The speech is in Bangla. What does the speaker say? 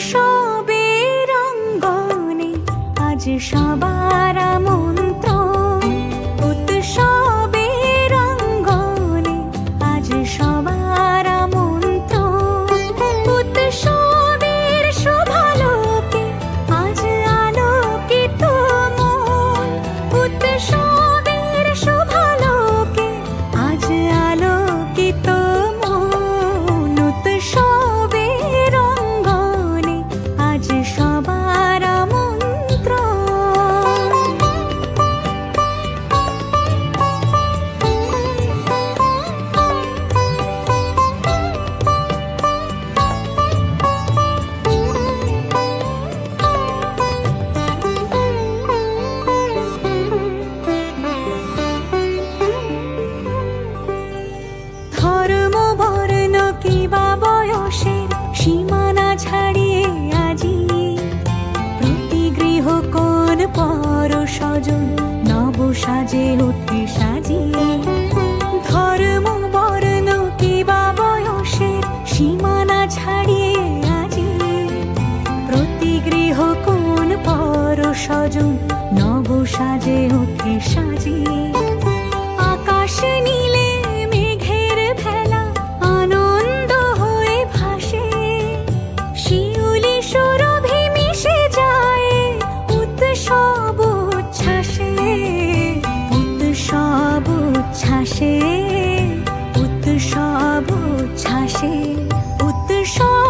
উৎসবের অঙ্গনে আজ সবার আমন্ত্রণ। উৎসবের অঙ্গনে আজ সবার আমন্ত্রণ। উৎসবের শোভালোকে আজ আলোকিত মন। উৎসবের শোভালোকে আজ আলোকিত মন। উৎসবের অঙ্গনে আজ সবার আমন্ত্রণ। ধর্ম বর্ণ কিবা বয়সের সীমানা ছাড়িয়ে আজি প্রতি গৃহ কোন পর স্বজন নব সাজে উঠে সাজিয়ে। ধর্ম বর্ণ কিবা বয়সের সীমানা ছাড়িয়ে আজি প্রতি গৃহ কোন পর স্বজন নব সাজে উঠে সাজিয়ে। আকাশ নীলে মেঘের ভেলা আনন্দ হয়ে ভাসে। শিউলি সুরভি মিশে যায় উৎসব উচ্ছ্বাসে। উৎসব উচ্ছ্বাসে, উৎসব উচ্ছ্বাসে, উৎসব